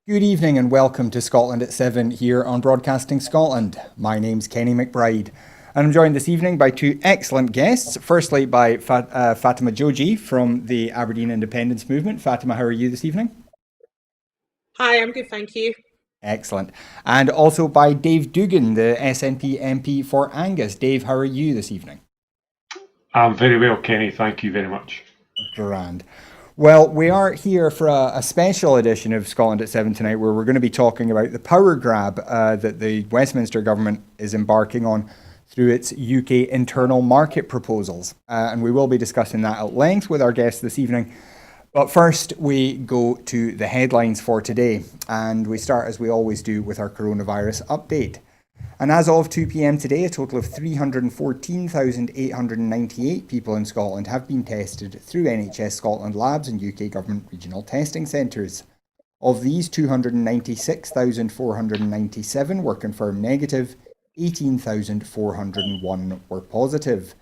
Good evening and welcome to Scotland at 7 here on Broadcasting Scotland. My name's Kenny McBride and I'm joined this evening by two excellent guests. Firstly by Fatima Joji from the Aberdeen Independence Movement. Fatima, how are you this evening? Hi, I'm good, thank you. Excellent. And also by Dave Dugan, the SNP MP for Angus. Dave, how are you this evening? I'm very well, Kenny. Thank you very much. Grand. Well, we are here for a special edition of Scotland at 7 tonight where we're going to be talking about the power grab that the Westminster government is embarking on through its UK internal market proposals. And we will be discussing that at length with our guests this evening. But first, we go to the headlines for today. And we start, as we always do, with our coronavirus update. And as of 2 p.m. today, a total of 314,898 people in Scotland have been tested through NHS Scotland labs and UK government regional testing centres. Of these, 296,497 were confirmed negative, 18,401 were positive.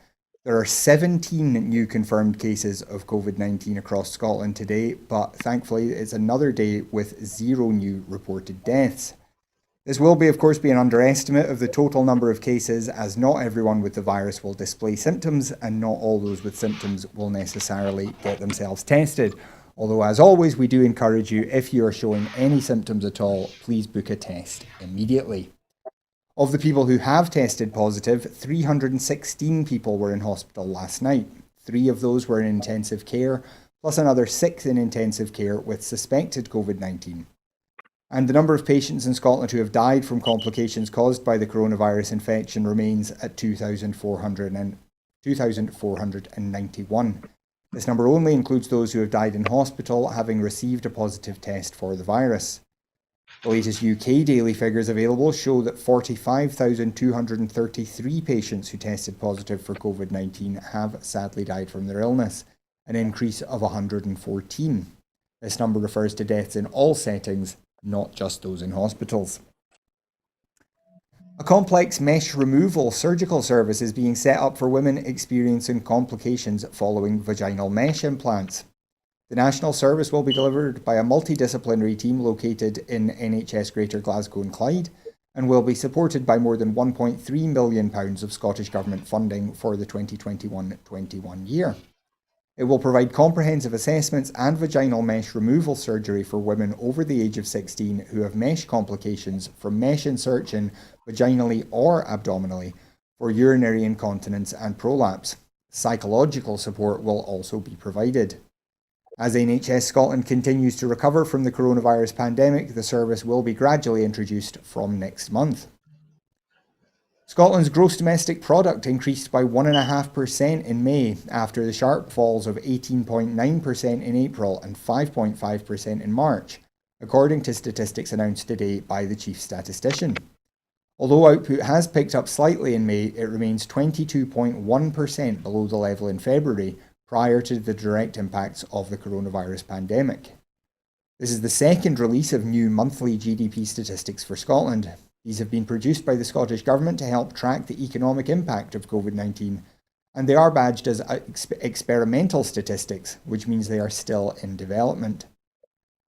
There are 17 new confirmed cases of COVID-19 across Scotland today, but thankfully it's another day with zero new reported deaths. This will be, of course, be an underestimate of the total number of cases, as not everyone with the virus will display symptoms and not all those with symptoms will necessarily get themselves tested. Although, as always, we do encourage you, if you are showing any symptoms at all, please book a test immediately. Of the people who have tested positive, 316 people were in hospital last night. 3 of those were in intensive care, plus another 6 in intensive care with suspected COVID-19. And the number of patients in Scotland who have died from complications caused by the coronavirus infection remains at 2,491. This number only includes those who have died in hospital having received a positive test for the virus. The latest UK daily figures available show that 45,233 patients who tested positive for COVID-19 have sadly died from their illness, an increase of 114. This number refers to deaths in all settings, not just those in hospitals. A complex mesh removal surgical service is being set up for women experiencing complications following vaginal mesh implants. The national service will be delivered by a multidisciplinary team located in NHS Greater Glasgow and Clyde and will be supported by more than £1.3 million of Scottish Government funding for the 2021-21 year. It will provide comprehensive assessments and vaginal mesh removal surgery for women over the age of 16 who have mesh complications from mesh insertion vaginally or abdominally for urinary incontinence and prolapse. Psychological support will also be provided. As NHS Scotland continues to recover from the coronavirus pandemic, the service will be gradually introduced from next month. Scotland's gross domestic product increased by 1.5% in May after the sharp falls of 18.9% in April and 5.5% in March, according to statistics announced today by the Chief Statistician. Although output has picked up slightly in May, it remains 22.1% below the level in February, prior to the direct impacts of the coronavirus pandemic. This is the second release of new monthly GDP statistics for Scotland. These have been produced by the Scottish Government to help track the economic impact of COVID-19, and they are badged as experimental statistics, which means they are still in development.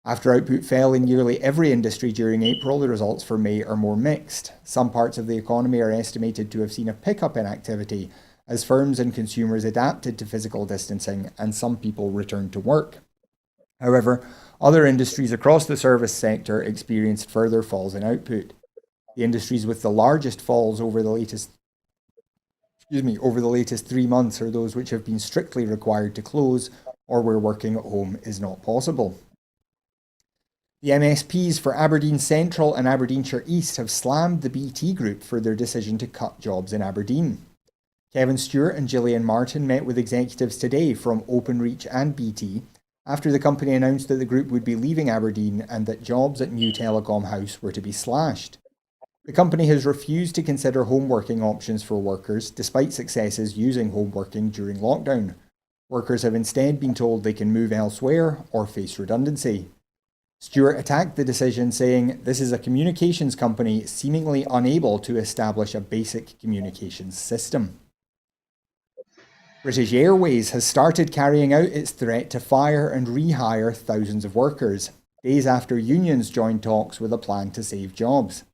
After output fell in nearly every industry during April, the results for May are more mixed. Some parts of the economy are estimated to have seen a pickup in activity as firms and consumers adapted to physical distancing and some people returned to work. However, other industries across the service sector experienced further falls in output. The industries with the largest falls over the latest 3 months are those which have been strictly required to close or where working at home is not possible. The MSPs for Aberdeen Central and Aberdeenshire East have slammed the BT Group for their decision to cut jobs in Aberdeen. Kevin Stewart and Gillian Martin met with executives today from Openreach and BT after the company announced that the group would be leaving Aberdeen and that jobs at New Telecom House were to be slashed. The company has refused to consider home working options for workers, despite successes using home working during lockdown. Workers have instead been told they can move elsewhere or face redundancy. Stewart attacked the decision, saying, "This is a communications company seemingly unable to establish a basic communications system." British Airways has started carrying out its threat to fire and rehire thousands of workers. days after unions joined talks with a plan to save jobs.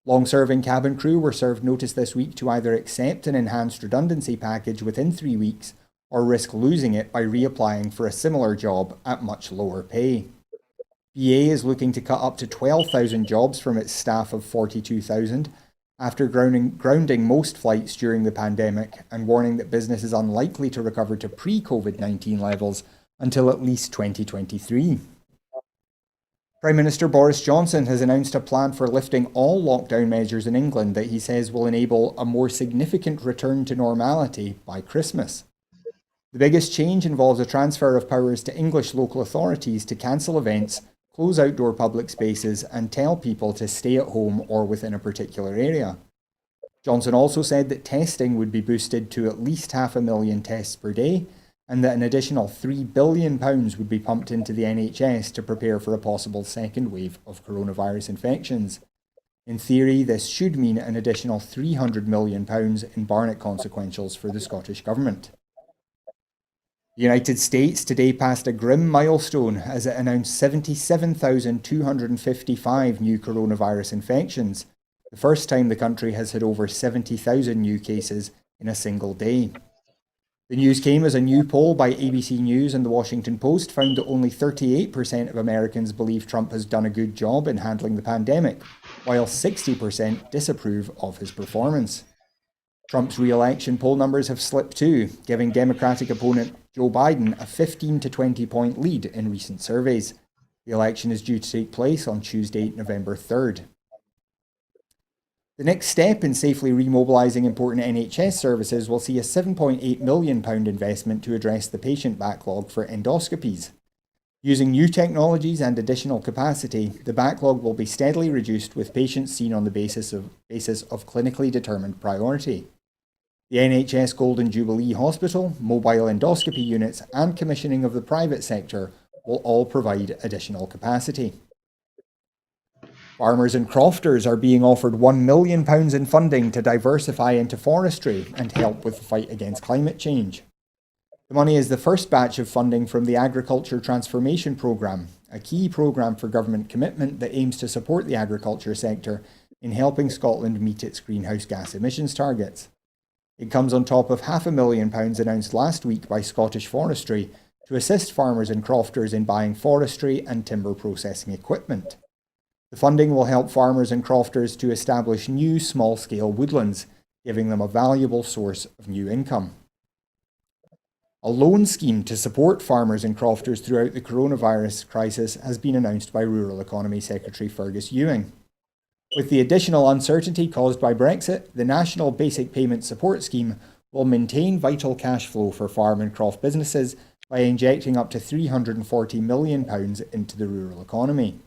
Long-serving cabin crew were served notice this week to either accept an enhanced redundancy package within 3 weeks or risk losing it by reapplying for a similar job at much lower pay. BA is looking to cut up to 12,000 jobs from its staff of 42,000 after grounding most flights during the pandemic and warning that business is unlikely to recover to pre-COVID-19 levels until at least 2023. Prime Minister Boris Johnson has announced a plan for lifting all lockdown measures in England that he says will enable a more significant return to normality by Christmas. The biggest change involves a transfer of powers to English local authorities to cancel events, close outdoor public spaces, and tell people to stay at home or within a particular area. Johnson also said that testing would be boosted to at least 500,000 tests per day, and that an additional £3 billion would be pumped into the NHS to prepare for a possible second wave of coronavirus infections. In theory, this should mean an additional £300 million in Barnett consequentials for the Scottish Government. The United States today passed a grim milestone as it announced 77,255 new coronavirus infections, the first time the country has had over 70,000 new cases in a single day. The news came as a new poll by ABC News and The Washington Post found that only 38% of Americans believe Trump has done a good job in handling the pandemic, while 60% disapprove of his performance. Trump's re-election poll numbers have slipped too, giving Democratic opponent Joe Biden a 15 to 20 point lead in recent surveys. The election is due to take place on Tuesday, November 3rd. The next step in safely remobilising important NHS services will see a £7.8 million investment to address the patient backlog for endoscopies. Using new technologies and additional capacity, the backlog will be steadily reduced with patients seen on the basis of clinically determined priority. The NHS Golden Jubilee Hospital, mobile endoscopy units and commissioning of the private sector will all provide additional capacity. Farmers and crofters are being offered £1 million in funding to diversify into forestry and help with the fight against climate change. The money is the first batch of funding from the Agriculture Transformation Programme, a key programme for government commitment that aims to support the agriculture sector in helping Scotland meet its greenhouse gas emissions targets. It comes on top of £500,000 announced last week by Scottish Forestry to assist farmers and crofters in buying forestry and timber processing equipment. The funding will help farmers and crofters to establish new small-scale woodlands, giving them a valuable source of new income. A loan scheme to support farmers and crofters throughout the coronavirus crisis has been announced by Rural Economy Secretary Fergus Ewing. With the additional uncertainty caused by Brexit, the National Basic Payment Support Scheme will maintain vital cash flow for farm and croft businesses by injecting up to £340 million into the rural economy.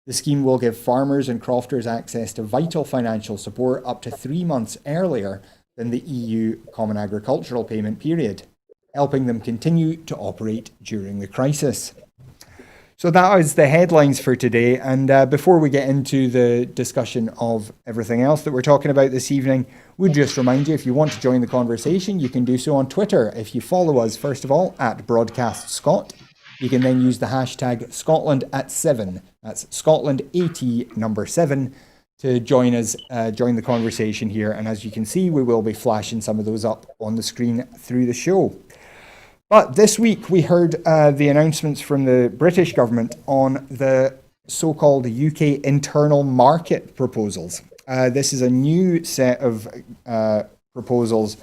The scheme will give farmers and crofters access to vital financial support up to 3 months earlier than the EU Common Agricultural Payment period, helping them continue to operate during the crisis. So that is the headlines for today. And before we get into the discussion of everything else that we're talking about this evening, we'd just remind you, if you want to join the conversation, you can do so on Twitter. If you follow us, first of all, at BroadcastScot, you can then use the hashtag Scotland@7. That's Scotland7 to join us, join the conversation here. And as you can see, we will be flashing some of those up on the screen through the show. But this week we heard the announcements from the British government on the so-called UK internal market proposals. This is a new set of proposals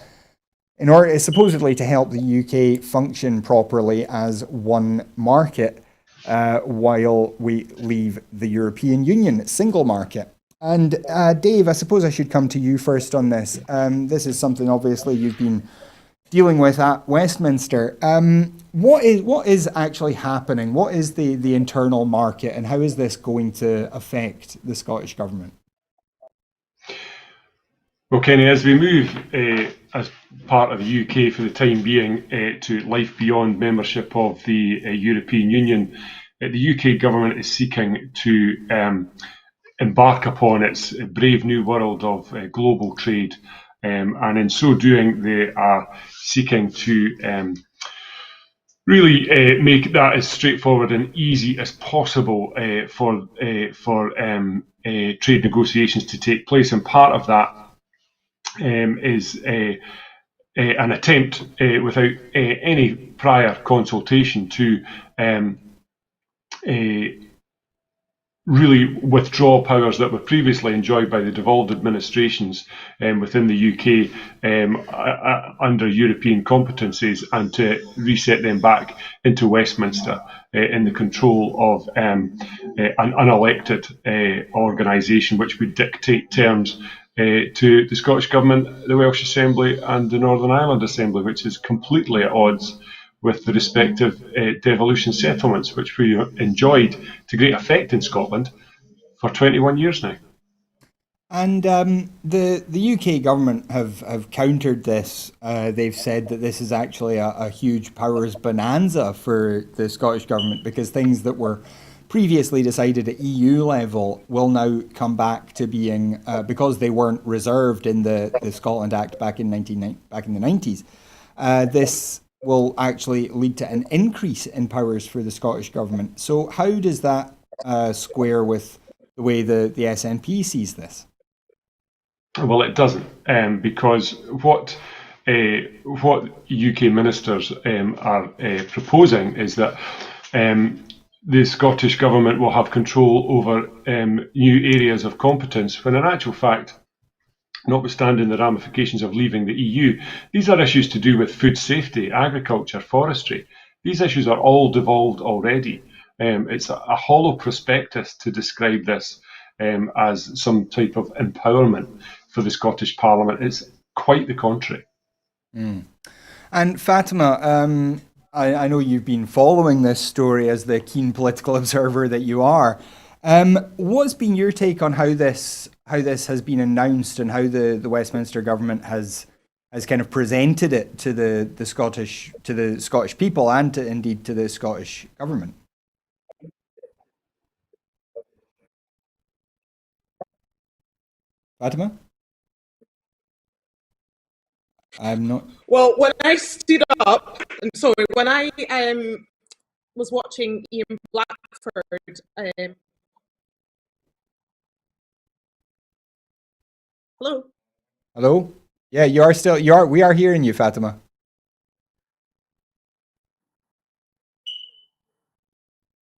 in order, supposedly, to help the UK function properly as one market while we leave the European Union single market. And Dave, I suppose I should come to you first on this. This is something obviously you've been dealing with at Westminster. What is actually happening? What is the internal market, and how is this going to affect the Scottish Government? Well, Kenny, as we move as part of the UK for the time being to life beyond membership of the European Union, the UK government is seeking to embark upon its brave new world of global trade. And in so doing, they are seeking to really make that as straightforward and easy as possible for trade negotiations to take place. And part of that is an attempt without any prior consultation to really withdraw powers that were previously enjoyed by the devolved administrations within the UK under European competencies, and to reset them back into Westminster in the control of an unelected organisation which would dictate terms to the Scottish Government, the Welsh Assembly and the Northern Ireland Assembly, which is completely at odds with the respective devolution settlements, which we enjoyed to great effect in Scotland for 21 years now. And the UK government have countered this. They've said that this is actually a huge powers bonanza for the Scottish government, because things that were previously decided at EU level will now come back to being, because they weren't reserved in the Scotland Act back in the 90s. This will actually lead to an increase in powers for the Scottish government. So how does that square with the way the SNP sees this? Well, it doesn't, because what UK ministers are proposing is that the Scottish Government will have control over new areas of competence, when in actual fact, notwithstanding the ramifications of leaving the EU, these are issues to do with food safety, agriculture, forestry. These issues are all devolved already. It's a hollow prospectus to describe this as some type of empowerment for the Scottish Parliament. It's quite the contrary. Mm. And Fatima, I know you've been following this story as the keen political observer that you are. What's been your take on how this has been announced, and how the Westminster government has kind of presented it to the Scottish people, and indeed to the Scottish government? Fatima? I'm not. Well, when I stood up, and sorry, when I was watching Ian Blackford, hello. Hello? Yeah, we are hearing you, Fatima.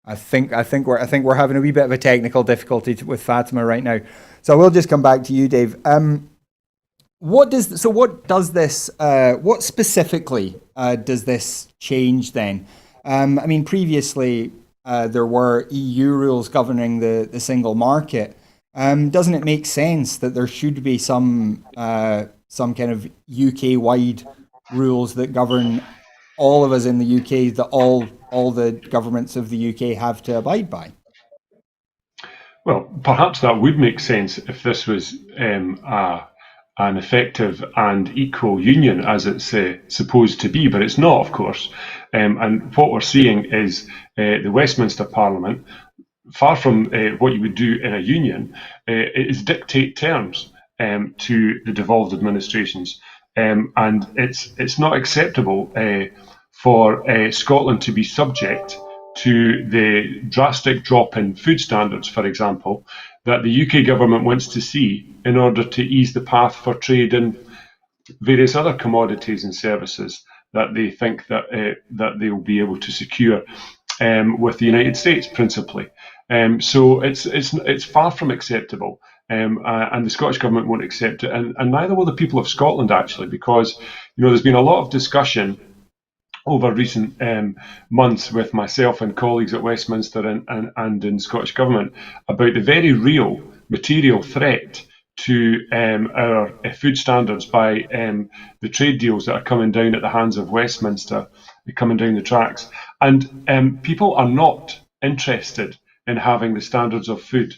I think we're having a wee bit of a technical difficulty with Fatima right now. So we'll just come back to you, Dave. What specifically does this change then? I mean, previously there were EU rules governing the single market. Doesn't it make sense that there should be some kind of UK-wide rules that govern all of us in the UK, that all the governments of the UK have to abide by? Well, perhaps that would make sense if this was an effective and equal union, as it's supposed to be, but it's not, of course. And what we're seeing is the Westminster Parliament, far from what you would do in a union, is dictate terms to the devolved administrations. And it's not acceptable for Scotland to be subject to the drastic drop in food standards, for example, that the UK government wants to see in order to ease the path for trade in various other commodities and services that they think that they will be able to secure with the United States, principally. So it's far from acceptable, and the Scottish Government won't accept it, and neither will the people of Scotland, actually, because there's been a lot of discussion over recent months with myself and colleagues at Westminster and in Scottish Government about the very real material threat to our food standards by the trade deals that are coming down at the hands of Westminster, coming down the tracks. And people are not interested in having the standards of food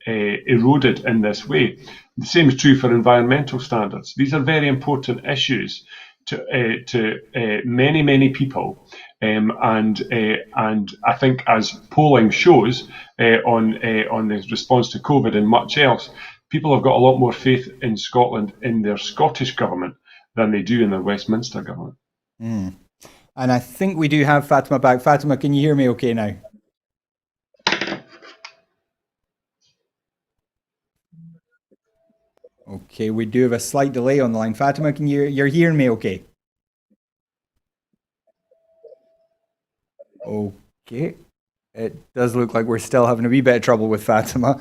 eroded in this way. The same is true for environmental standards. These are very important issues to many people, and I think, as polling shows on the response to COVID and much else, people have got a lot more faith in Scotland, in their Scottish government, than they do in their Westminster government. Mm. And I think we do have Fatima back. Fatima, can you hear me okay now? Okay, we do have a slight delay on the line. Fatima, you're hearing me okay? Okay. It does look like we're still having a wee bit of trouble with Fatima.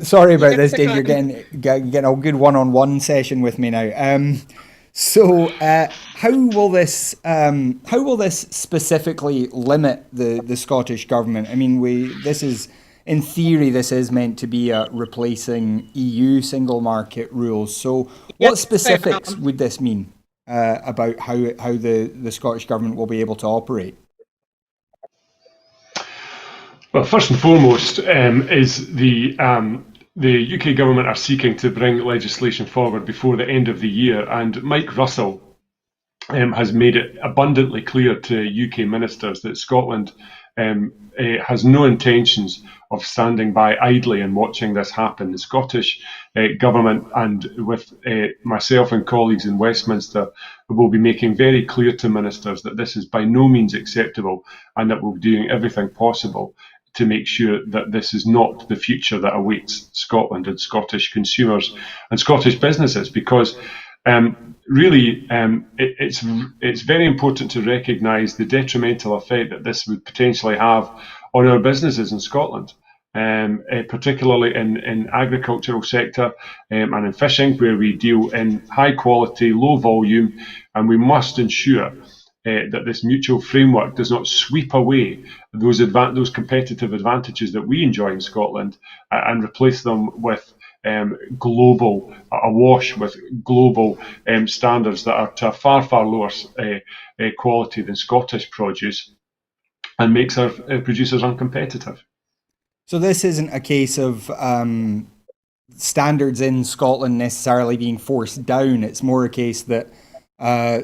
Sorry about this, Dave. You're getting a good one-on-one session with me now. So, how will this specifically limit the Scottish government? I mean, this is in theory this is meant to be replacing EU single market rules. So, what specifics would this mean about how the Scottish government will be able to operate? Well, first and foremost, is the UK government are seeking to bring legislation forward before the end of the year, and Mike Russell has made it abundantly clear to UK ministers that Scotland has no intentions of standing by idly and watching this happen. The Scottish government, and with myself and colleagues in Westminster, will be making very clear to ministers that this is by no means acceptable, and that we'll be doing everything possible to make sure that this is not the future that awaits Scotland and Scottish consumers and Scottish businesses, because it's very important to recognise the detrimental effect that this would potentially have on our businesses in Scotland, particularly in agricultural sector and in fishing, where we deal in high quality, low volume, and we must ensure that this mutual framework does not sweep away those competitive advantages that we enjoy in Scotland and replace them with awash with global standards that are to a far, far lower quality than Scottish produce, and makes our producers uncompetitive. So this isn't a case of standards in Scotland necessarily being forced down. It's more a case that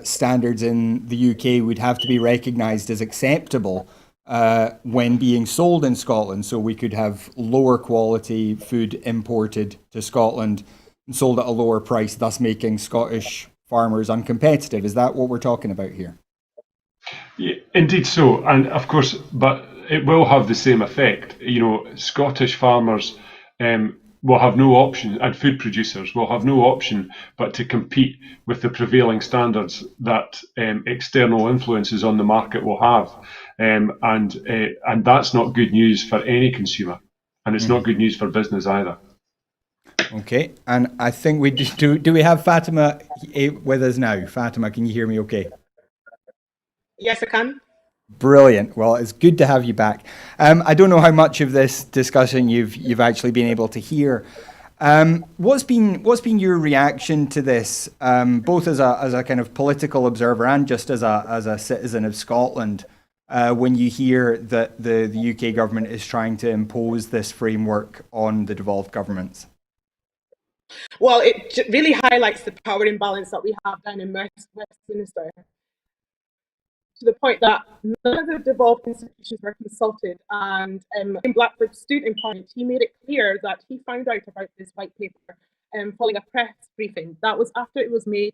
standards in the UK would have to be recognised as acceptable when being sold in Scotland. So we could have lower quality food imported to Scotland and sold at a lower price, thus making Scottish farmers uncompetitive. Is that what we're talking about here? Yeah, indeed so. And of course, but it will have the same effect. You know, Scottish farmers will have no option, and food producers will have no option but to compete with the prevailing standards that external influences on the market will have, and that's not good news for any consumer, and it's not good news for business either. Okay, and I think we do we have Fatima with us now? Fatima, can you hear me okay? Yes, I can. Brilliant. Well, it's good to have you back. I don't know how much of this discussion you've actually been able to hear. What's been your reaction to this, both as a kind of political observer and just as a citizen of Scotland, when you hear that the UK government is trying to impose this framework on the devolved governments? Well, it really highlights the power imbalance that we have down in Westminster, to the point that none of the devolved institutions were consulted. And in Blackford stood in Parliament, he made it clear that he found out about this white paper following a press briefing. That was after it was made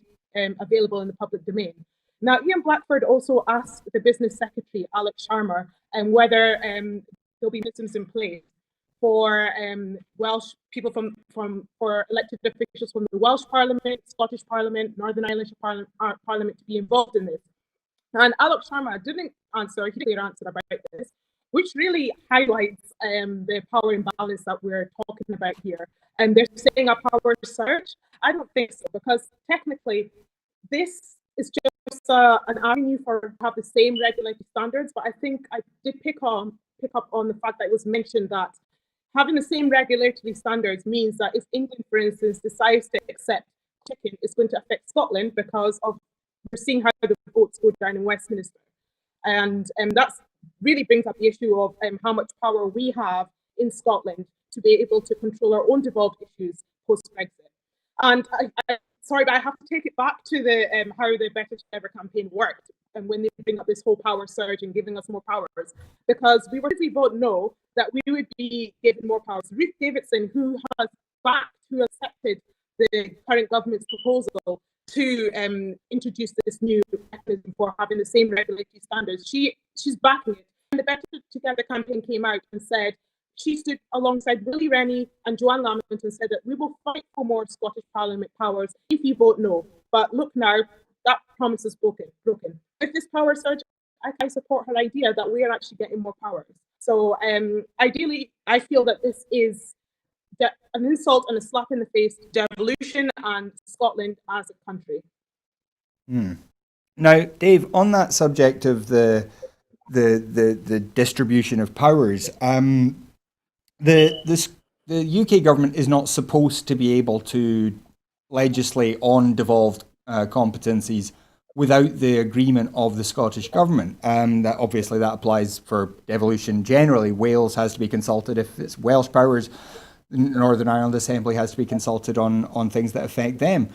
available in the public domain. Now, Ian Blackford also asked the business secretary, Alex Sharma, whether there'll be mechanisms in place for Welsh people for elected officials from the Welsh Parliament, Scottish Parliament, Northern Irish Parliament to be involved in this. And Alex Sharma didn't answer, he didn't answer about this, which really highlights the power imbalance that we're talking about here. And they're saying a power surge. I don't think so, because technically this is just an avenue for to have the same regulatory standards. But I think I did pick up on the fact that it was mentioned that having the same regulatory standards means that if England, for instance, decides to accept chicken, it's going to affect Scotland because of we're seeing how the votes go down in Westminster. And that really brings up the issue of how much power we have in Scotland to be able to control our own devolved issues post-Brexit. And sorry, but I have to take it back to the how the Better Ever campaign worked, and when they bring up this whole power surge and giving us more powers, because we were, if we vote no, that we would be given more powers. Ruth Davidson, who has accepted the current government's proposal, to introduce this new mechanism for having the same regulatory standards. She's backing it. And the Better Together campaign came out and said, she stood alongside Willie Rennie and Joanne Lamont and said that we will fight for more Scottish Parliament powers if you vote no. But look now, that promise is broken. With this power surge, I support her idea that we are actually getting more powers. So ideally, I feel that this is an insult and a slap in the face to devolution and Scotland as a country. Now, Dave, on that subject of the distribution of powers, the UK government is not supposed to be able to legislate on devolved competencies without the agreement of the Scottish government. That obviously that applies for devolution generally. Wales has to be consulted if it's Welsh powers. Northern Ireland Assembly has to be consulted on things that affect them.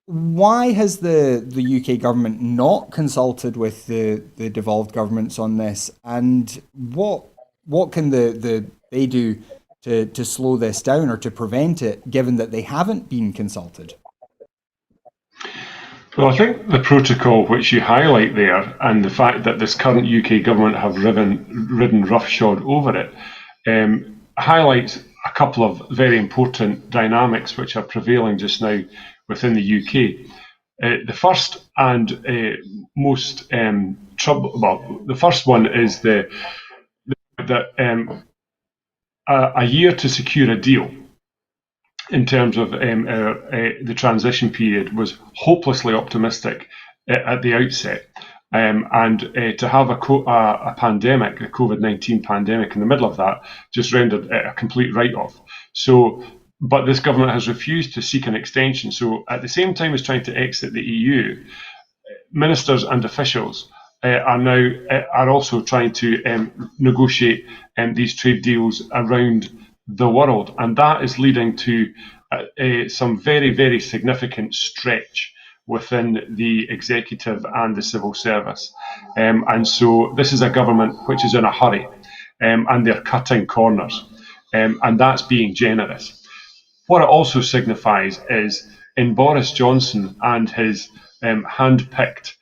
Why has the UK government not consulted with the devolved governments on this, and what can they do to slow this down or to prevent it, given that they haven't been consulted? Well, I think the protocol which you highlight there, and the fact that this current UK government have ridden roughshod over it, highlights a couple of very important dynamics which are prevailing just now within the UK. The first and most the first one is that a year to secure a deal in terms of the transition period was hopelessly optimistic at the outset. And to have a pandemic, a COVID-19 pandemic in the middle of that, just rendered a complete write-off. So, but this government has refused to seek an extension. So at the same time as trying to exit the EU, ministers and officials are also trying to negotiate these trade deals around the world. And that is leading to some very, very significant stretch within the executive and the civil service. And so this is a government which is in a hurry, and they're cutting corners, and that's being generous. What it also signifies is in Boris Johnson and his hand-picked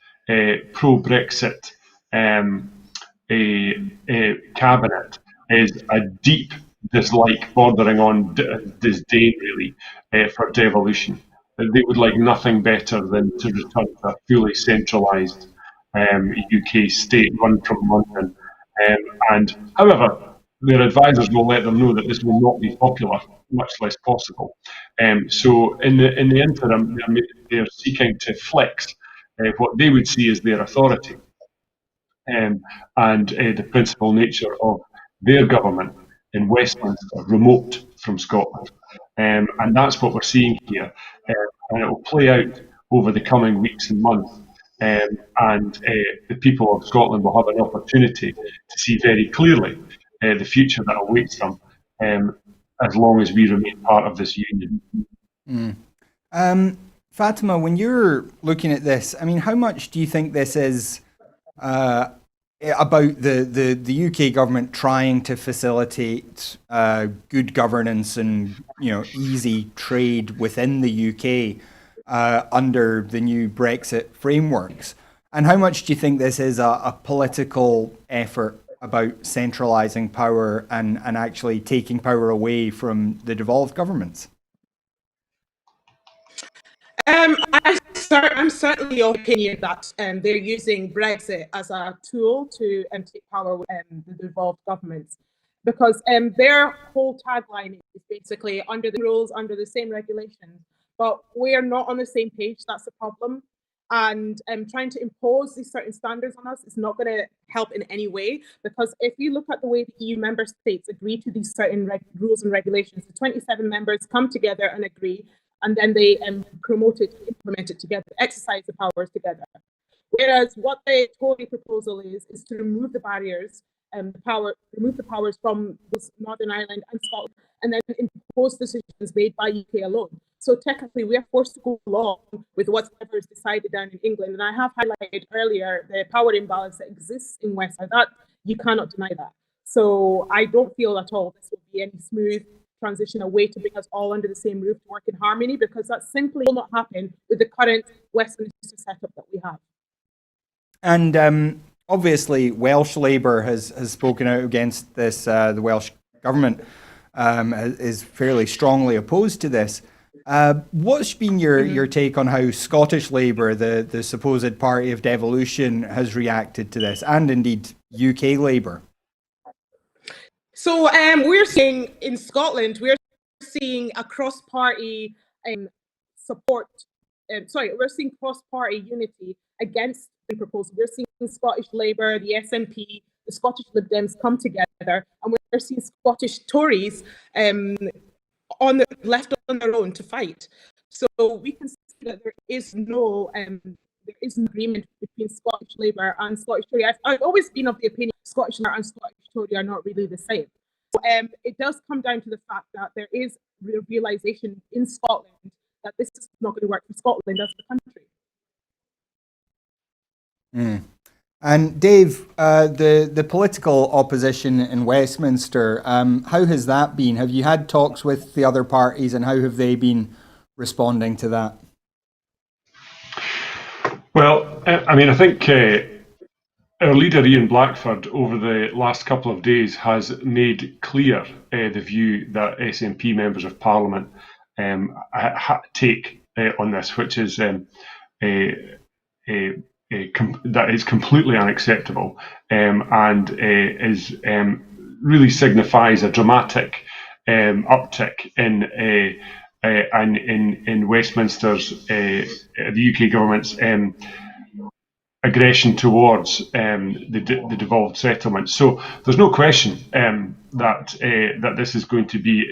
pro-Brexit cabinet is a deep dislike bordering on disdain, really, for devolution. They would like nothing better than to return to a fully centralised UK state run from London. And however, their advisors will let them know that this will not be popular, much less possible. So in the interim, they're seeking to flex what they would see as their authority and the principal nature of their government in Westminster, remote from Scotland. And that's what we're seeing here. And it will play out over the coming weeks and months. And the people of Scotland will have an opportunity to see very clearly the future that awaits them as long as we remain part of this union. Fatima, when you're looking at this, I mean, how much do you think this is about the UK government trying to facilitate good governance and easy trade within the UK under the new Brexit frameworks, and how much do you think this is a political effort about centralising power and actually taking power away from the devolved governments? I'm certainly of opinion that they're using Brexit as a tool to take power with the devolved governments, because their whole tagline is basically under the rules, under the same regulations, but we are not on the same page. That's the problem. And trying to impose these certain standards on us is not going to help in any way, because if you look at the way the EU member states agree to these certain rules and regulations, the 27 members come together and agree, and then they promote it, implement it together, exercise the powers together. Whereas what the Tory proposal is to remove the barriers, remove the powers from Northern Ireland and Scotland, and then impose decisions made by UK alone. So technically, we are forced to go along with whatever is decided down in England. And I have highlighted earlier the power imbalance that exists in West. That you cannot deny that. So I don't feel at all this will be any smooth transition away to bring us all under the same roof to work in harmony, because that simply will not happen with the current Westminster setup that we have. And obviously, Welsh Labour has spoken out against this. The Welsh government is fairly strongly opposed to this. What's been your take on how Scottish Labour, the supposed party of devolution, has reacted to this, and indeed UK Labour? So we're seeing in Scotland, we're seeing a cross-party support. We're seeing cross-party unity against the proposal. We're seeing Scottish Labour, the SNP, the Scottish Lib Dems come together, and we're seeing Scottish Tories left on their own to fight. So we can see that there is no agreement between Scottish Labour and Scottish Tory. I've always been of the opinion Scottish Labour and Scottish Tory are not really the same. So, it does come down to the fact that there is realisation in Scotland that this is not going to work for Scotland as a country. And Dave, the political opposition in Westminster, how has that been? Have you had talks with the other parties, and how have they been responding to that? Well, I mean, I think our leader Ian Blackford over the last couple of days has made clear the view that SNP members of Parliament take on this, which is that is completely unacceptable, and is really signifies a dramatic uptick in Westminster's the UK government's aggression towards the devolved settlement. So there's no question that this is going to be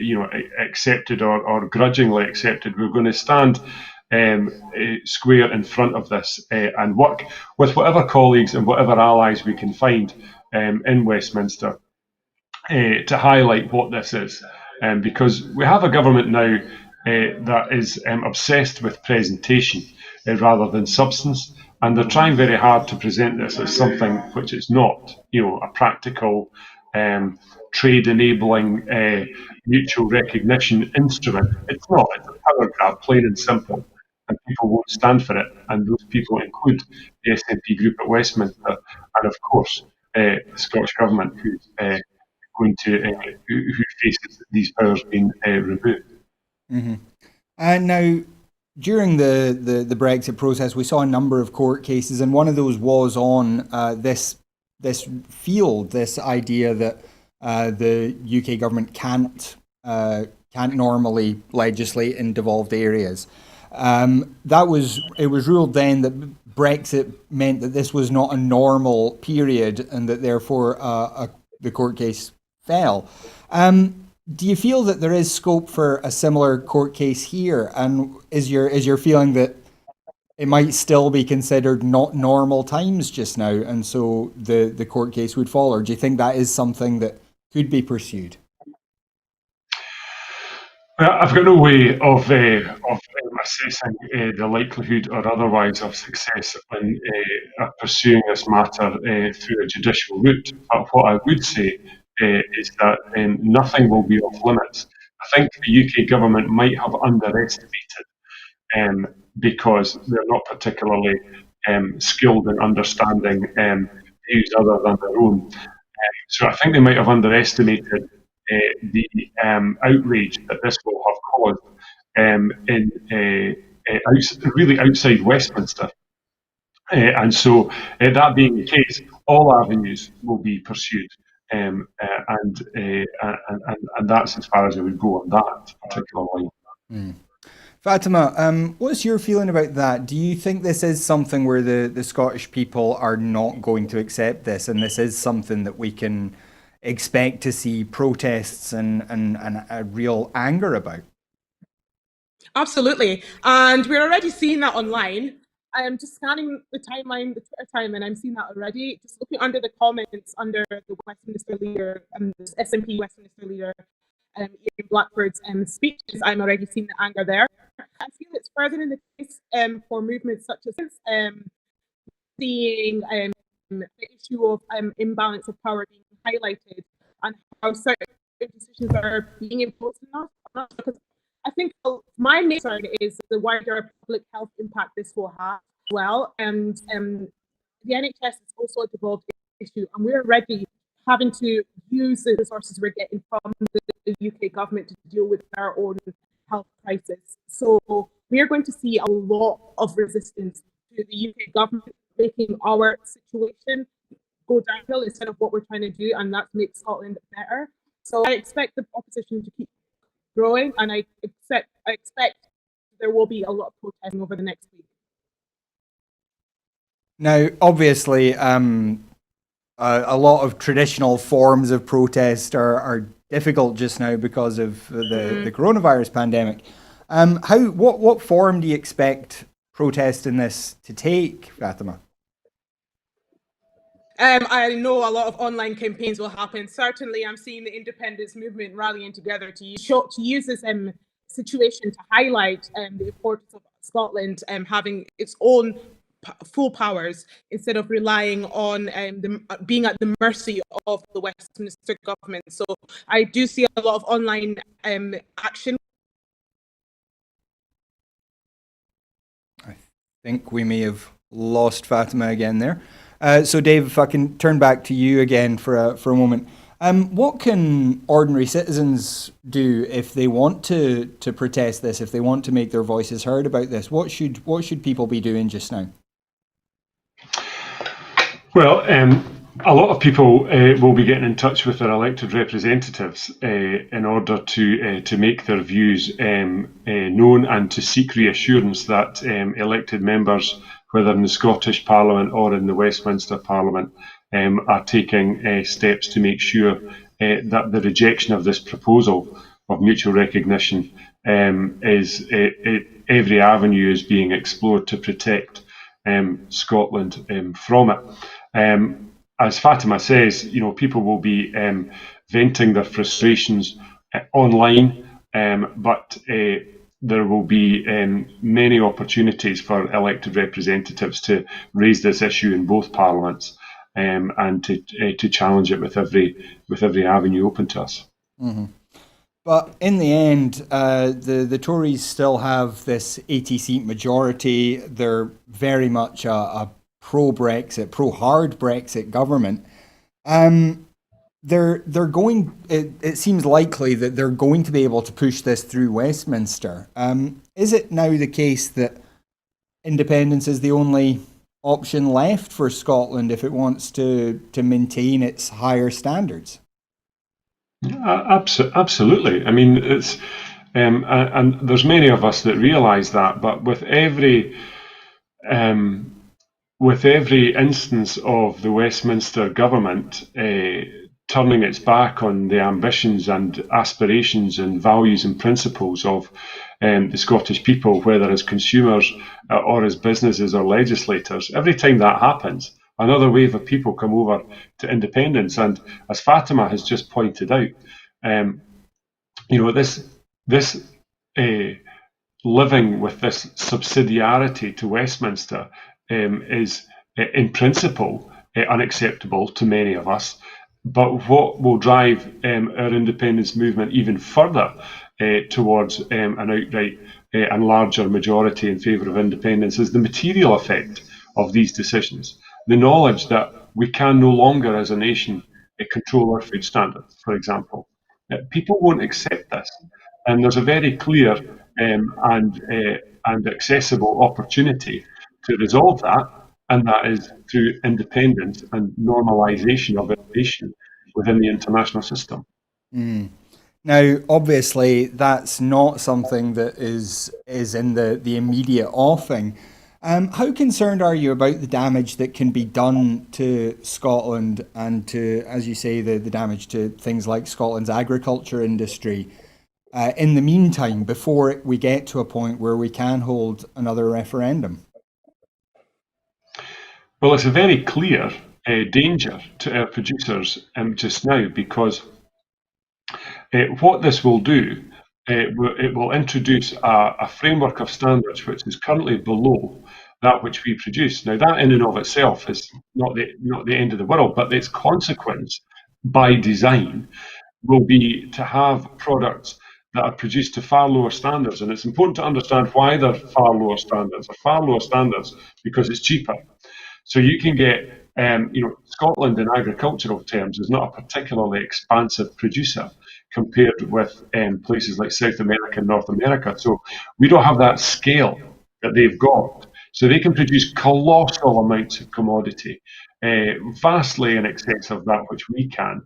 accepted or grudgingly accepted. We're going to stand square in front of this and work with whatever colleagues and whatever allies we can find in Westminster to highlight what this is, because we have a government now that is obsessed with presentation rather than substance, and they're trying very hard to present this as something which it's not, a practical trade enabling mutual recognition instrument. It's not. It's a power grab, plain and simple. And people won't stand for it, and those people include the SNP group at Westminster, and of course the Scottish Government, who's going to who faces these powers being removed. Mm-hmm. And now, during the Brexit process, we saw a number of court cases, and one of those was on this field, this idea that the UK government can't normally legislate in devolved areas. It was ruled then that Brexit meant that this was not a normal period, and that therefore the court case fell. Do you feel that there is scope for a similar court case here? And is your feeling that it might still be considered not normal times just now, and so the court case would fall? Or do you think that is something that could be pursued? I've got no way of assessing the likelihood or otherwise of success in pursuing this matter through a judicial route. But what I would say is that nothing will be off limits. I think the UK government might have underestimated, because they're not particularly skilled in understanding views other than their own. So I think they might have underestimated the outrage that this will have caused really outside Westminster. And so, that being the case, all avenues will be pursued, and that's as far as I would go on that particular line. Fatima, what's your feeling about that? Do you think this is something where the Scottish people are not going to accept this, and this is something that we can expect to see protests and a real anger about? Absolutely, and we're already seeing that online. I am just scanning the timeline, the Twitter timeline. I'm seeing that already. Just looking under the comments under the Westminster leader, the SNP Westminster leader, Ian Blackford's speeches, I'm already seeing the anger there. I feel it's further in the case for movements such as seeing the issue of imbalance of power being highlighted, and how certain decisions are being imposed enough. Because I think my main concern is the wider public health impact this will have as well. And the NHS is also a devolved issue, and we're already having to use the resources we're getting from the UK government to deal with our own health crisis. So we are going to see a lot of resistance to the UK government making our situation go downhill instead of what we're trying to do, and that's make Scotland better. So I expect the opposition to keep growing, and I expect there will be a lot of protesting over the next week. Now, obviously, a lot of traditional forms of protest are difficult just now because of the coronavirus pandemic. What form do you expect protest in this to take, Fatima? I know a lot of online campaigns will happen. Certainly, I'm seeing the independence movement rallying together to use this situation to highlight the importance of Scotland having its own full powers instead of relying on being at the mercy of the Westminster government. So I do see a lot of online action. I think we may have lost Fatima again there. So Dave, if I can turn back to you again for a moment. What can ordinary citizens do if they want to protest this, if they want to make their voices heard about this? What should people be doing just now? Well, a lot of people will be getting in touch with their elected representatives in order to make their views known and to seek reassurance that elected members, whether in the Scottish Parliament or in the Westminster Parliament, are taking steps to make sure that the rejection of this proposal of mutual recognition is every avenue is being explored to protect Scotland from it. As Fatima says, people will be venting their frustrations online, but there will be many opportunities for elected representatives to raise this issue in both parliaments and to challenge it with every avenue open to us. Mm-hmm. But in the end, the Tories still have this 80-seat majority. They're very much a pro-Brexit, pro-hard Brexit government. They're going. It seems likely that they're going to be able to push this through Westminster. Is it now the case that independence is the only option left for Scotland if it wants to maintain its higher standards? Absolutely. I mean, it's and there's many of us that realise that, but with every instance of the Westminster government turning its back on the ambitions and aspirations and values and principles of the Scottish people, whether as consumers or as businesses or legislators, every time that happens, another wave of people come over to independence. And as Fatima has just pointed out, this living with this subsidiarity to Westminster is in principle unacceptable to many of us. But what will drive our independence movement even further towards an outright and larger majority in favour of independence is the material effect of these decisions. The knowledge that we can no longer as a nation control our food standards, for example. People won't accept this. And there's a very clear and accessible opportunity to resolve that, and that is through independence and normalisation of innovation within the international system. Mm. Now, obviously, that's not something that is in the immediate offing. How concerned are you about the damage that can be done to Scotland and to, as you say, the damage to things like Scotland's agriculture industry in the meantime, before we get to a point where we can hold another referendum? Well, it's a very clear danger to our producers just now, because what this will do, it will introduce a framework of standards which is currently below that which we produce. Now, that in and of itself is not the end of the world, but its consequence by design will be to have products that are produced to far lower standards. And it's important to understand why they're far lower standards. They're far lower standards because it's cheaper. So you can get, Scotland in agricultural terms is not a particularly expansive producer compared with places like South America and North America. So we don't have that scale that they've got. So they can produce colossal amounts of commodity, vastly in excess of that which we can,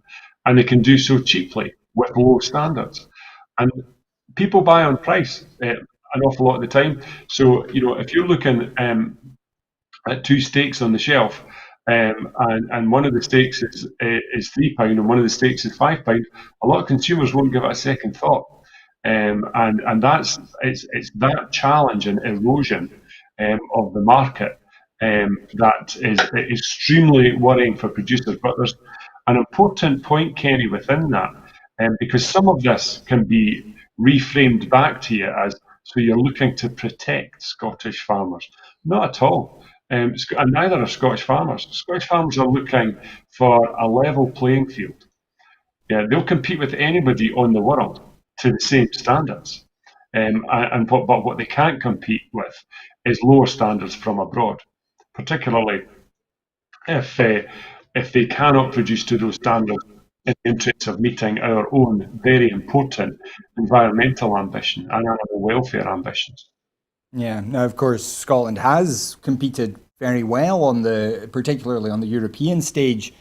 and they can do so cheaply with low standards. And people buy on price an awful lot of the time. So, if you're looking at two steaks on the shelf, and one of the steaks is £3 and one of the steaks is £5, a lot of consumers won't give it a second thought. And it's that challenge and erosion of the market that is extremely worrying for producers. But there's an important point, Kenny, within that, because some of this can be reframed back to you as, so you're looking to protect Scottish farmers. Not at all. And neither are Scottish farmers. Scottish farmers are looking for a level playing field. Yeah, they'll compete with anybody on the world to the same standards. But what they can't compete with is lower standards from abroad, particularly if they cannot produce to those standards in the interest of meeting our own very important environmental ambition and animal welfare ambitions. Yeah. Now, of course, Scotland has competed very well particularly on the European stage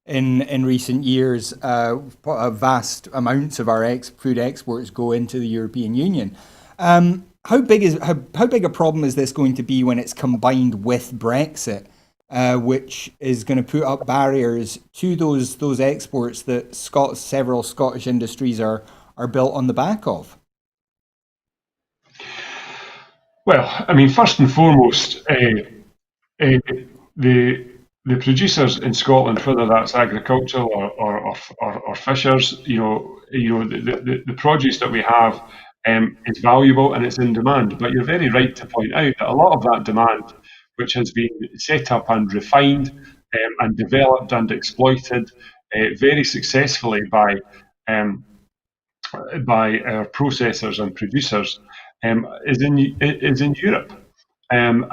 in recent years. Vast amounts of our food exports go into the European Union. How big a problem is this going to be when it's combined with Brexit, which is going to put up barriers to those exports that several Scottish industries are built on the back of? Well, I mean, first and foremost, the producers in Scotland, whether that's agricultural or fishers, the produce that we have is valuable and it's in demand. But you're very right to point out that a lot of that demand, which has been set up and refined and developed and exploited very successfully by our processors and producers, is in Europe. And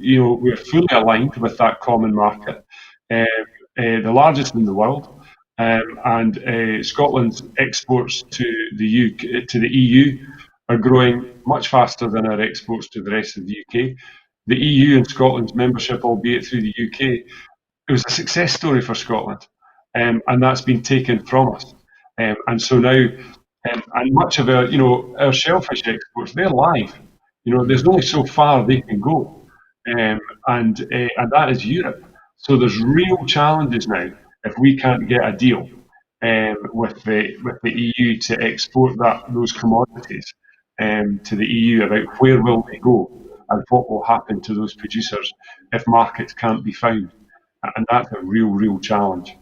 we're fully aligned with that common market, the largest in the world. And Scotland's exports to the EU are growing much faster than our exports to the rest of the UK. The EU and Scotland's membership, albeit through the UK, it was a success story for Scotland, and that's been taken from us. And so now, and much of our shellfish exports, they're live. There's only so far they can go, and that is Europe. So there's real challenges now if we can't get a deal with the EU to export those commodities to the EU about where will they go and what will happen to those producers if markets can't be found. And that's a real challenge.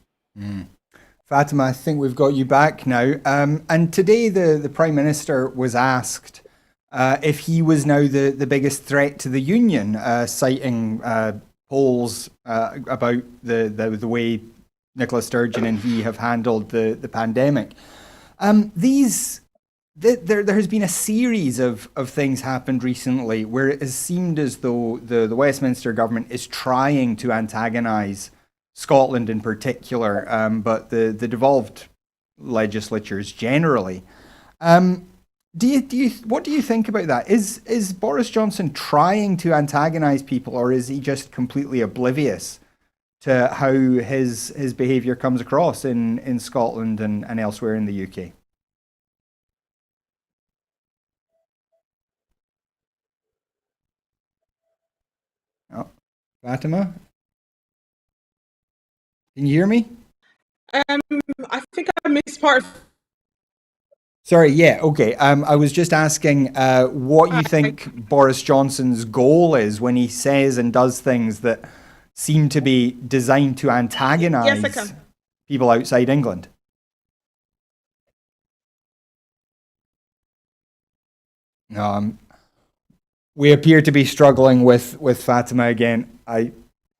Fatima, I think we've got you back now. And today the Prime Minister was asked if he was now the biggest threat to the Union, citing polls about the way Nicola Sturgeon and he have handled the pandemic. There has been a series of things happened recently where it has seemed as though the Westminster government is trying to antagonise Scotland in particular, but the devolved legislatures generally. What do you think about that? Is Boris Johnson trying to antagonise people, or is he just completely oblivious to how his behaviour comes across in Scotland and elsewhere in the UK? Oh, Fatima, can you hear me? I think I missed part of. Sorry, yeah, okay. I was just asking what you think Boris Johnson's goal is when he says and does things that seem to be designed to antagonise people outside England. We appear to be struggling with Fatima again.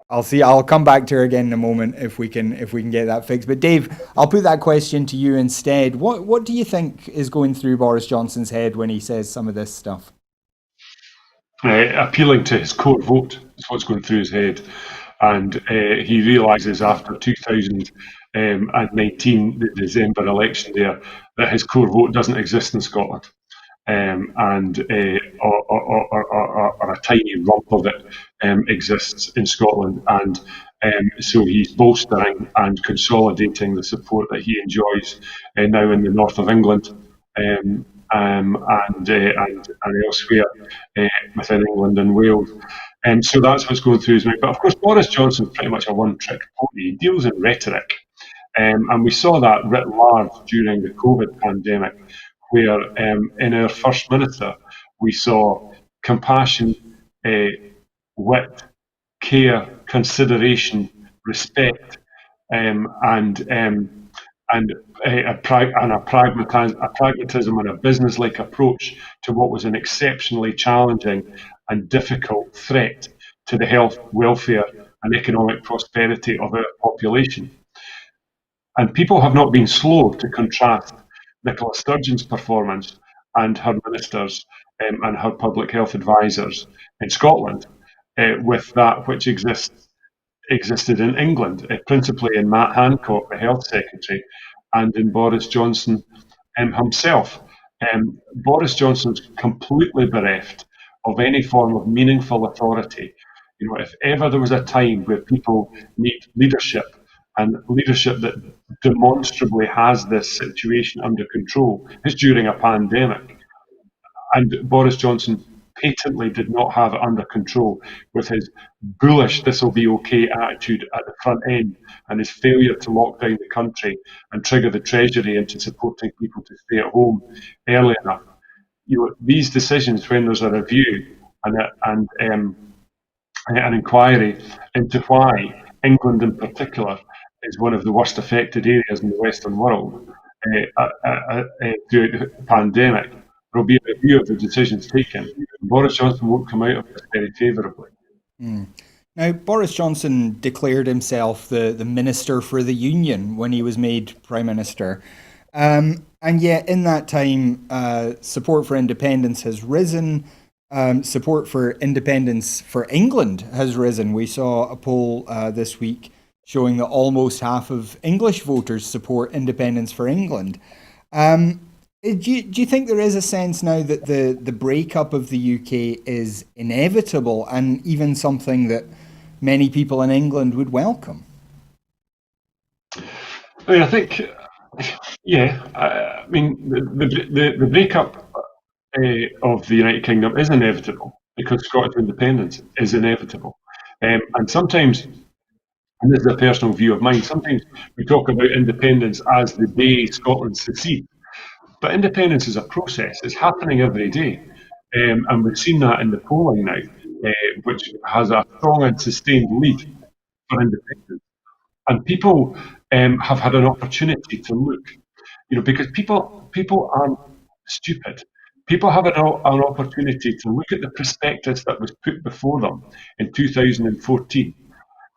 I'll come back to her again in a moment if we can get that fixed. But Dave, I'll put that question to you instead. What do you think is going through Boris Johnson's head when he says some of this stuff? Appealing to his core vote is what's going through his head. And he realises after 2019, the December election there, that his core vote doesn't exist in Scotland. Or a tiny rump of it exists in Scotland. And so he's bolstering and consolidating the support that he enjoys now in the north of England. And elsewhere within England and Wales. And so that's what's going through his mind. But of course, Boris Johnson's pretty much a one-trick pony. He deals in rhetoric. And we saw that writ large during the COVID pandemic, where in our First Minister, we saw compassion, wit, care, consideration, respect, and a pragmatism and a business-like approach to what was an exceptionally challenging and difficult threat to the health, welfare, and economic prosperity of our population. And people have not been slow to contrast Nicola Sturgeon's performance and her ministers and her public health advisors in Scotland with that which existed in England, principally in Matt Hancock, the Health Secretary, and in Boris Johnson himself. Boris Johnson's completely bereft of any form of meaningful authority. You know, if ever there was a time where people need leadership, and leadership that demonstrably has this situation under control, it's during a pandemic. And Boris Johnson patently did not have it under control with his bullish "this will be okay" attitude at the front end and his failure to lock down the country and trigger the Treasury into supporting people to stay at home early enough. You know, these decisions, when there's a review and an inquiry into why England in particular is one of the worst affected areas in the Western world throughout the pandemic, there will be a review of the decisions taken. Boris Johnson won't come out of this very favourably. Now, Boris Johnson declared himself the Minister for the Union when he was made Prime Minister. And yet, in that time, support for independence has risen. Support for independence for England has risen. We saw a poll this week showing that almost half of English voters support independence for England. Do you think there is a sense now that the breakup of the UK is inevitable and even something that many people in England would welcome? I mean, I think, yeah. I mean, the breakup of the United Kingdom is inevitable because Scottish independence is inevitable. And sometimes, and this is a personal view of mine, sometimes we talk about independence as the day Scotland secedes. But independence is a process. It's happening every day. And we've seen that in the polling now, which has a strong and sustained lead for independence. And people have had an opportunity to look, you know, because people aren't stupid. People have an opportunity to look at the prospectus that was put before them in 2014.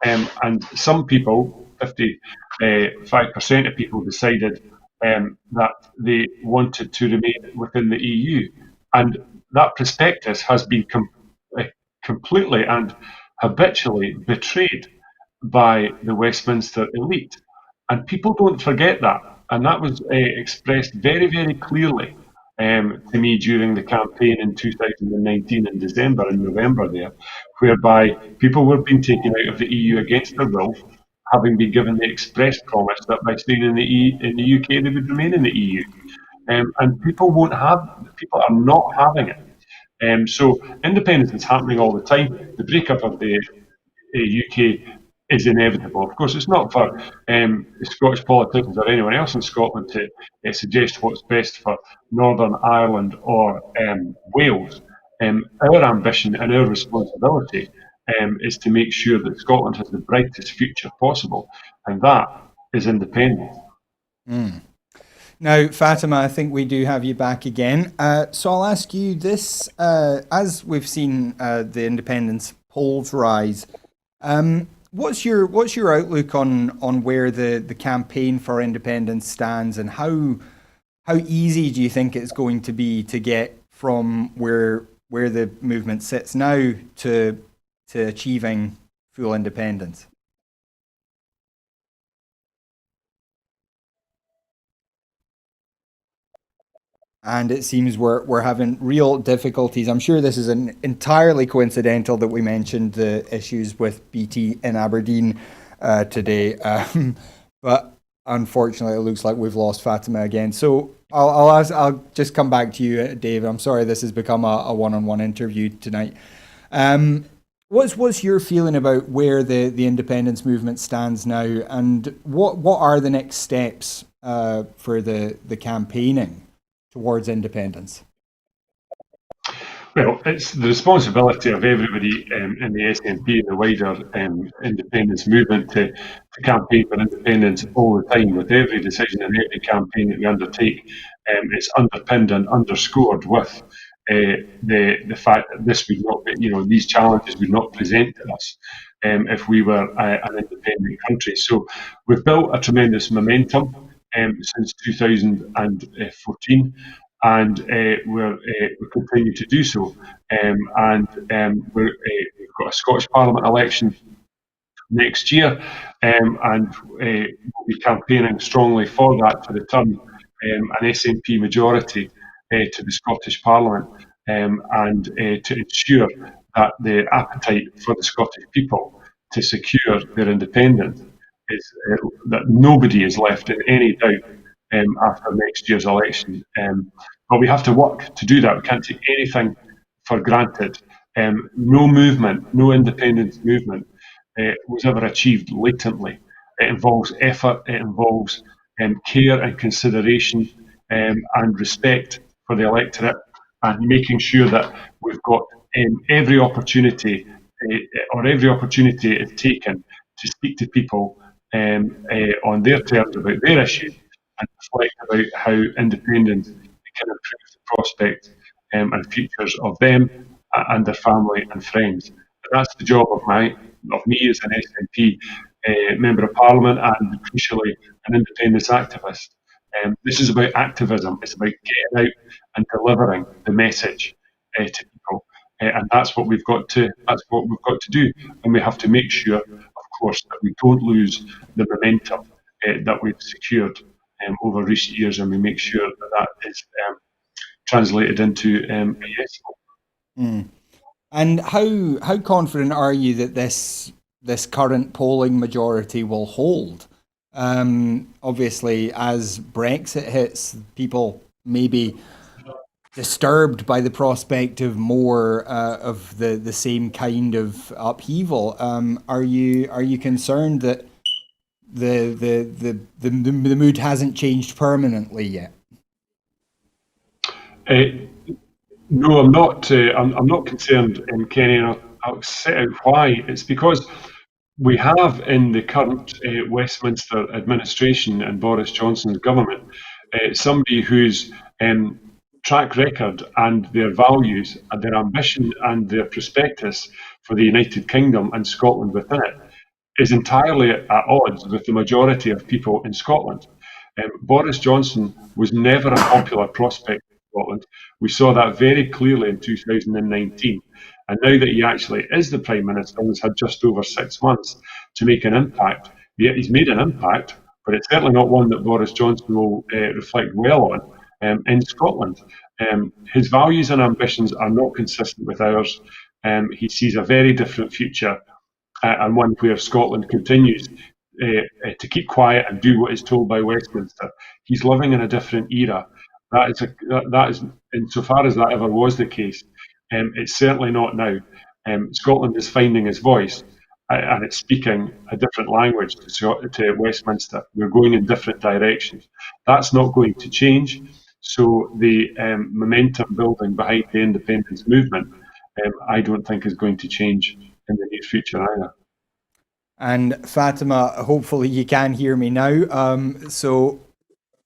And some people, 55% of people, decided that they wanted to remain within the EU. And that prospectus has been completely and habitually betrayed by the Westminster elite. And people don't forget that. And that was expressed very, very clearly to me during the campaign in 2019 in December and November there, whereby people were being taken out of the EU against their will, having been given the express promise that by staying in the UK they would remain in the EU. And people are not having it. So independence is happening all the time. The breakup of the UK is inevitable. Of course, it's not for Scottish politicians or anyone else in Scotland to suggest what's best for Northern Ireland or Wales. Our ambition and our responsibility is to make sure that Scotland has the brightest future possible, and that is independence. Now, Fatima, I think we do have you back again. So I'll ask you this, as we've seen the independence polls rise, what's your outlook on where the campaign for independence stands, and how easy do you think it's going to be to get from where the movement sits now to achieving full independence? And it seems we're having real difficulties. I'm sure this is entirely coincidental that we mentioned the issues with BT in Aberdeen today, but unfortunately, it looks like we've lost Fatima again. So I'll just come back to you, Dave. I'm sorry this has become a one-on-one interview tonight. What's your feeling about where the independence movement stands now, and what are the next steps for the campaigning towards independence? Well, it's the responsibility of everybody in the SNP and the wider independence movement to campaign for independence all the time. With every decision and every campaign that we undertake, it's underpinned and underscored with the fact that this would not be, these challenges would not present to us if we were an independent country. So we've built a tremendous momentum since 2014, and we continue to do so. We've got a Scottish Parliament election next year, and we'll be campaigning strongly for that to return an SNP majority to the Scottish Parliament, and to ensure that the appetite for the Scottish people to secure their independence is that nobody is left in any doubt after next year's election. But we have to work to do that. We can't take anything for granted. No movement, no independence movement was ever achieved latently. It involves effort, it involves care and consideration and respect for the electorate, and making sure that we've got every opportunity is taken to speak to people on their terms about their issues, and reflect about how independence can improve the prospects and futures of them and their family and friends. And that's the job of me as an SNP member of Parliament, and crucially an independence activist. This is about activism. It's about getting out and delivering the message to people, and that's what we've got to do. And we have to make sure, of course, that we don't lose the momentum that we've secured over recent years, and we make sure that is translated into a yes vote. Mm. And how confident are you that this current polling majority will hold? Obviously, as Brexit hits, people may be disturbed by the prospect of more of the same kind of upheaval. Are you concerned that the mood hasn't changed permanently yet? No, I'm not. I'm not concerned, Kenny, and I'll set out why. It's because we have in the current Westminster administration and Boris Johnson's government somebody whose track record and their values and their ambition and their prospectus for the United Kingdom and Scotland within it is entirely at odds with the majority of people in Scotland. Boris Johnson was never a popular prospect in Scotland. We saw that very clearly in 2019. And now that he actually is the Prime Minister and has had just over 6 months to make an impact, yet he's made an impact, but it's certainly not one that Boris Johnson will reflect well on in Scotland. His values and ambitions are not consistent with ours. He sees a very different future, and one where Scotland continues to keep quiet and do what is told by Westminster. He's living in a different era. That is, insofar as that ever was the case, it's certainly not now. Scotland is finding its voice, and it's speaking a different language to Westminster. We're going in different directions. That's not going to change. So the momentum building behind the independence movement, I don't think is going to change in the near future either. And Fatima, hopefully you can hear me now. So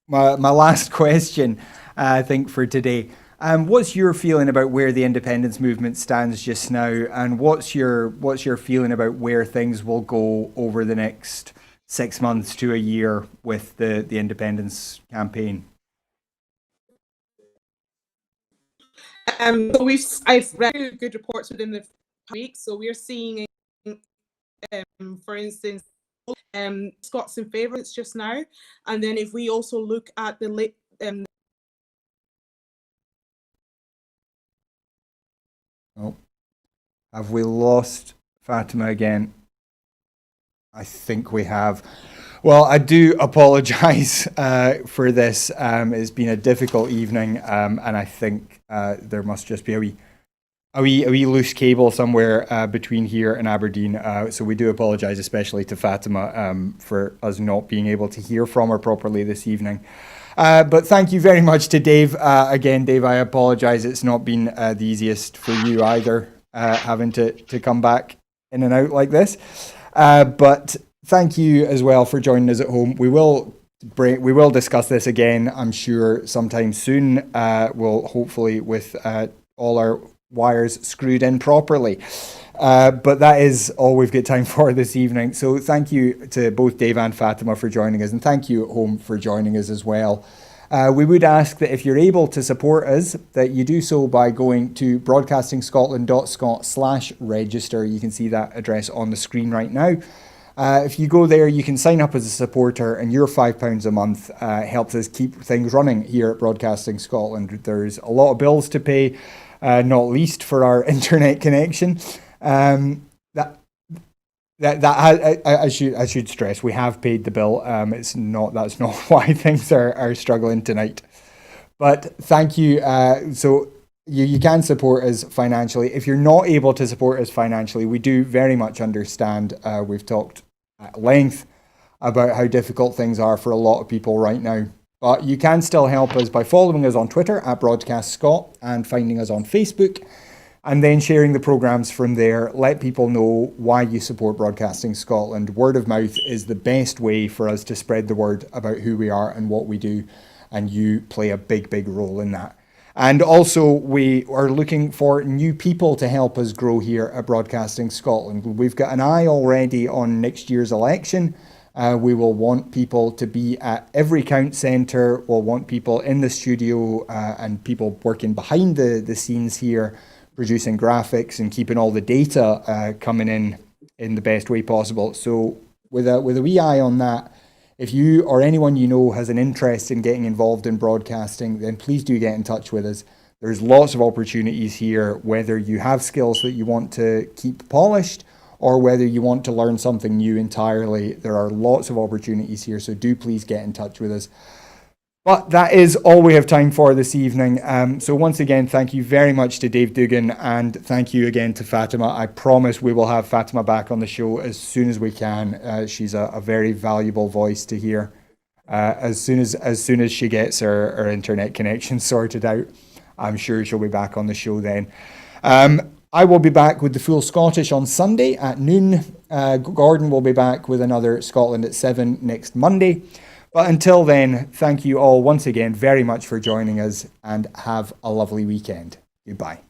my last question, I think for today, What's your feeling about where the independence movement stands just now, and what's your feeling about where things will go over the next 6 months to a year with the independence campaign? So I've read good reports within the week. So we're seeing, for instance, Scots in favourites just now, and then if we also look at the late. Oh, have we lost Fatima again? I think we have. Well, I do apologise for this. It's been a difficult evening, and I think there must just be a wee loose cable somewhere between here and Aberdeen. So we do apologise, especially to Fatima, for us not being able to hear from her properly this evening. But thank you very much to Dave. Again, Dave, I apologise. It's not been the easiest for you either, having to come back in and out like this. But thank you as well for joining us at home. We will discuss this again, I'm sure, sometime soon. We'll hopefully with all our wires screwed in properly. But that is all we've got time for this evening. So thank you to both Dave and Fatima for joining us, and thank you at home for joining us as well. We would ask that if you're able to support us, that you do so by going to broadcastingscotland.scot/register. You can see that address on the screen right now. If you go there, you can sign up as a supporter, and your £5 a month helps us keep things running here at Broadcasting Scotland. There's a lot of bills to pay, not least for our internet connection. I should stress, we have paid the bill. That's not why things are struggling tonight. But thank you. So you can support us financially. If you're not able to support us financially, we do very much understand. We've talked at length about how difficult things are for a lot of people right now. But you can still help us by following us on Twitter at Broadcast Scot and finding us on Facebook, and then sharing the programmes from there. Let people know why you support Broadcasting Scotland. Word of mouth is the best way for us to spread the word about who we are and what we do, and you play a big, big role in that. And also, we are looking for new people to help us grow here at Broadcasting Scotland. We've got an eye already on next year's election. We will want people to be at every count centre. We'll want people in the studio and people working behind the scenes here, producing graphics and keeping all the data coming in the best way possible. So with a wee eye on that, if you or anyone you know has an interest in getting involved in broadcasting, then please do get in touch with us. There's lots of opportunities here, whether you have skills that you want to keep polished or whether you want to learn something new entirely. There are lots of opportunities here, so do please get in touch with us. But that is all we have time for this evening. So once again, thank you very much to Dave Dugan, and thank you again to Fatima. I promise we will have Fatima back on the show as soon as we can. She's a very valuable voice to hear. As soon as she gets her internet connection sorted out, I'm sure she'll be back on the show then. I will be back with the full Scottish on Sunday at noon. Gordon will be back with another Scotland at 7 next Monday. But until then, thank you all once again very much for joining us, and have a lovely weekend. Goodbye.